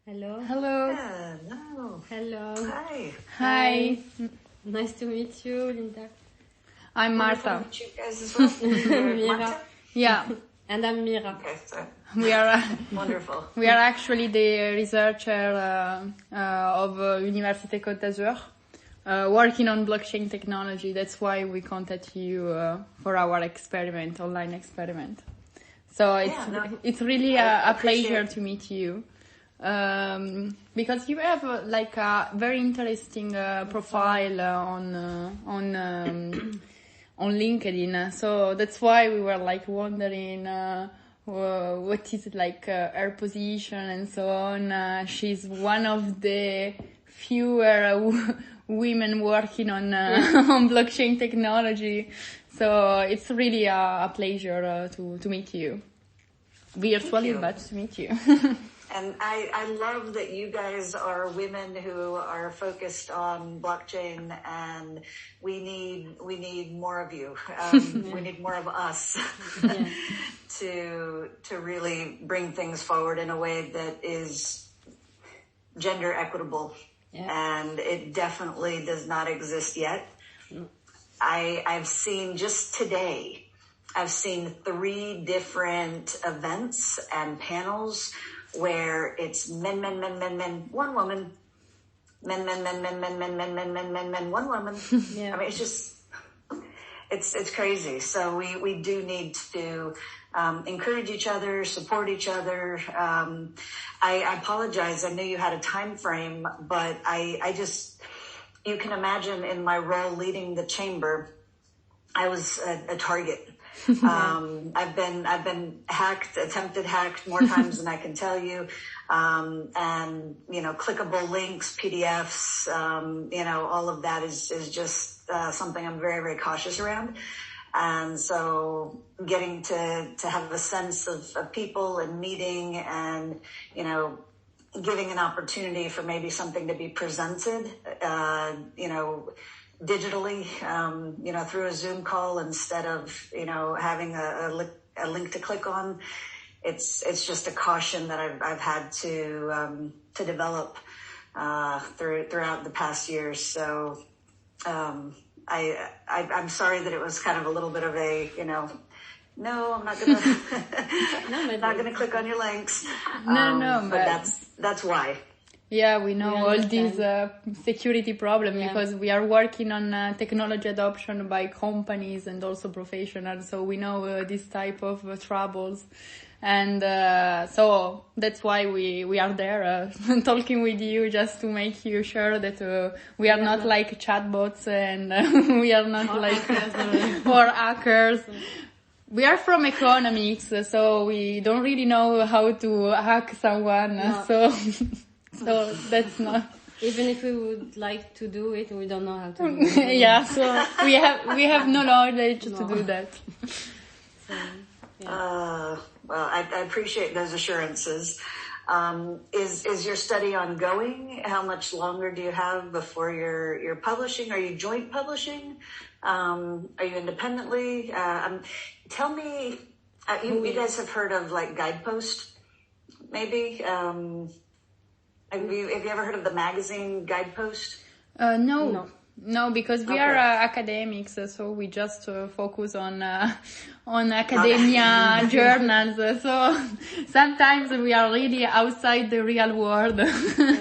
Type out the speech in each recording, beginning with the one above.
Hello. Hello. Hello. Hello. Hi. Hi. Nice to meet you, Linda. I'm Wonderful Marta. to meet you guys as well. You're Mira. Marta? Yeah, And I'm Mira. Okay, so we are wonderful. we are actually the researcher of Université Côte d'Azur, working on blockchain technology. That's why we contacted you for our experiment, online experiment. So it's really I a pleasure appreciate- to meet you. Because you have like a very interesting profile on LinkedIn, so that's why we were like wondering what is like her position and so on. She's one of the fewer women working on on blockchain technology, so it's really a pleasure to meet you virtually, you. but to meet you. And I love that you guys are women who are focused on blockchain, and we need more of you. We need more of us to really bring things forward in a way that is gender equitable. Yeah. And it definitely does not exist yet. I've seen just today, I've seen 3 different events and panels where it's men, one woman, men, one woman. Yeah. I mean, it's just, it's crazy. So we do need to encourage each other, support each other. I apologize. I knew you had a time frame, but I just, you can imagine in my role leading the chamber, I was a target. I've been attempted hacked more times than I can tell you. And, clickable links, PDFs, all of that is just, something I'm very, very cautious around. And so getting to have a sense of people and meeting and, giving an opportunity for maybe something to be presented, digitally, through a Zoom call instead of, having a link to click on. It's just a caution that I've had to develop, throughout the past years. So, I'm sorry that it was kind of a little bit of a, no, I'm not gonna, not gonna click on your links. No, but that's why. Yeah, we know We all these understand. security problems Yeah. because we are working on technology adoption by companies and also professionals. So we know this type of troubles. And so that's why we are there talking with you just to make you sure that we are not like chatbots and we are not like or hackers. We are from economics, so we don't really know how to hack someone. No. So that's not. Even if we would like to do it, we don't know how to do it. Yeah, so we have no knowledge to do that. So, yeah. Well, I appreciate those assurances. Is your study ongoing? How much longer do you have before you're publishing? Are you joint publishing? Are you independently? Tell me, you guys have heard of like Guidepost, maybe? Have you ever heard of the magazine Guidepost? No, because we Okay. are academics, so we just focus on academia journals. So sometimes we are really outside the real world.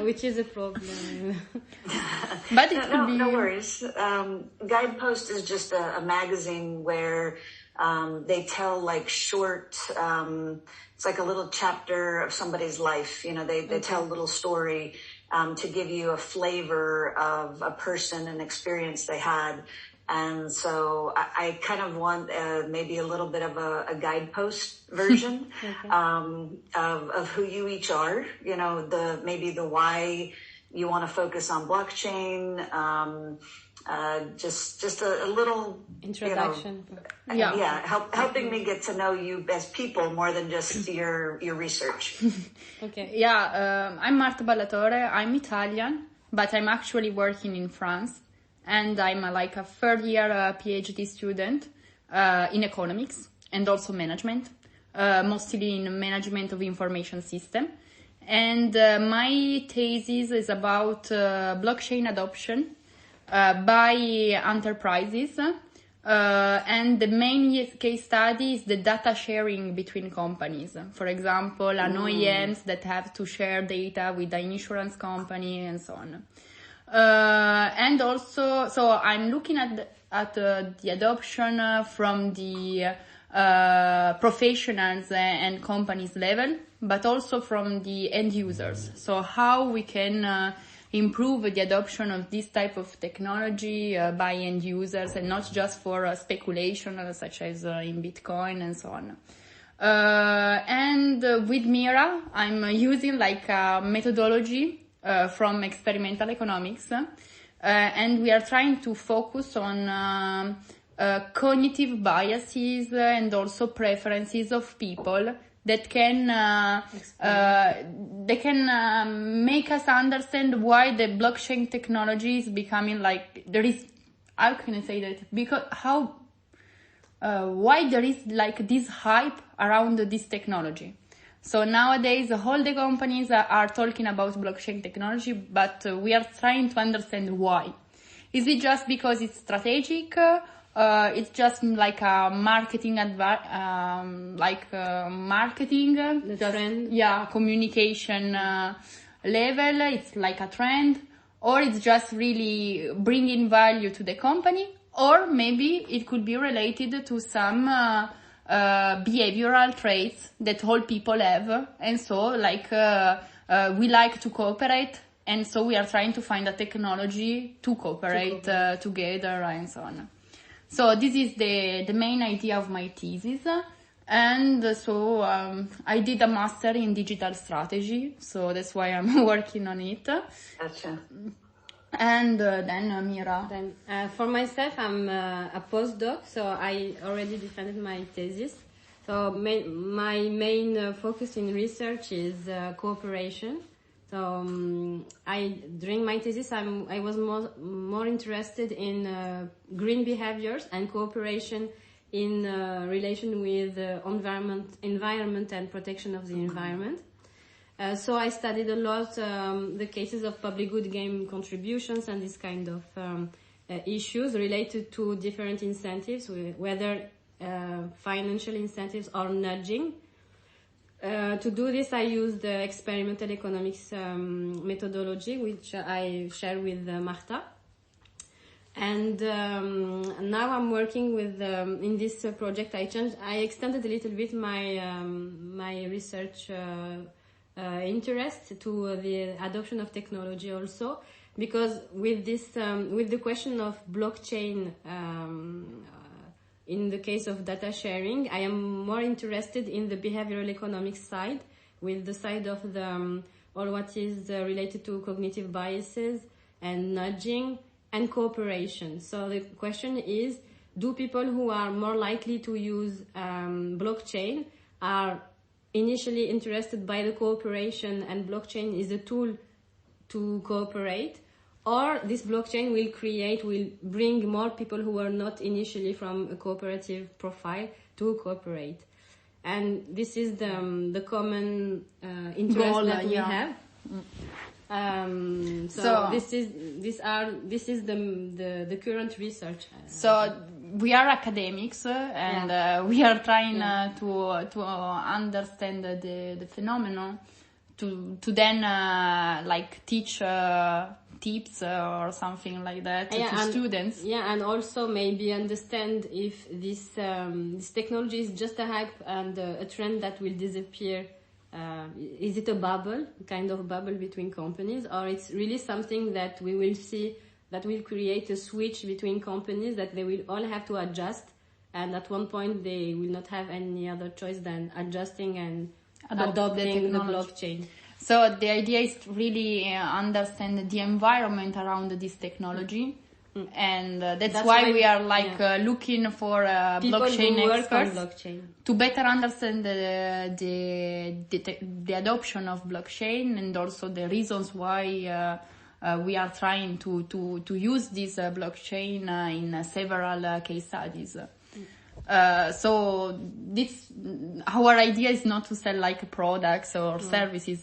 Which is a problem. But it could be. No worries. Guidepost is just a magazine where they tell like short, it's like a little chapter of somebody's life. They tell a little story to give you a flavor of a person and experience they had. And so I kind of want maybe a little bit of a guidepost version of who you each are, maybe the why you want to focus on blockchain, just a little Introduction. helping me get to know you as people more than just your research. Okay. Yeah, I'm Marta Ballatore. I'm Italian, but I'm actually working in France, and I'm like a third-year PhD student in economics and also management, mostly in management of information system. and my thesis is about blockchain adoption by enterprises. And the main case study is the data sharing between companies. For example, an OEMs that have to share data with the insurance company and so on. And also, so I'm looking at the adoption from the professionals and companies level, but also from the end users. So how we can improve the adoption of this type of technology by end users, and not just for speculation such as in Bitcoin and so on. And with Mira, I'm using like a methodology from experimental economics, and we are trying to focus on cognitive biases and also preferences of people that can make us understand why the blockchain technology is becoming like there is. How can I say that? Because why there is like this hype around this technology. So nowadays, all the companies are talking about blockchain technology, but we are trying to understand why. Is it just because it's strategic? It's just like a marketing, marketing, The trend? Yeah, communication level. It's like a trend, or it's just really bringing value to the company, or maybe it could be related to some behavioral traits that all people have, and so like we like to cooperate, and so we are trying to find a technology to cooperate together and so on. So this is the main idea of my thesis, and so I did a master in digital strategy, so that's why I'm working on it. Gotcha. And then Mira. Then, for myself, I'm a postdoc, so I already defended my thesis. So my main focus in research is cooperation. So during my thesis, I was more interested in green behaviors and cooperation in relation with environment and protection of the environment. So I studied a lot the cases of public good game contributions and this kind of issues related to different incentives, whether financial incentives or nudging. To do this, I used the experimental economics methodology, which I share with Marta. And now I'm working with in this project. I extended a little bit my research interest to the adoption of technology also, because with this with the question of blockchain. In the case of data sharing, I am more interested in the behavioral economics side, with the side of the all what is related to cognitive biases and nudging and cooperation. So the question is, do people who are more likely to use blockchain are initially interested by the cooperation, and blockchain is a tool to cooperate, or this blockchain will bring more people who are not initially from a cooperative profile to cooperate? And this is the common interest goal that we yeah. have. So this is the current research. So we are academics, and we are trying to understand the phenomenon, to then like teach tips or something like that to students. Yeah, and also maybe understand if this technology is just a hype and a trend that will disappear. Is it a bubble, kind of bubble between companies, or it's really something that we will see that will create a switch between companies that they will all have to adjust, and at one point they will not have any other choice than adjusting and adopting the blockchain. So the idea is to really understand the environment around this technology, and that's why we are looking for blockchain who experts work on blockchain to better understand the adoption of blockchain, and also the reasons why we are trying to use this blockchain in several case studies. So our idea is not to sell like products or services.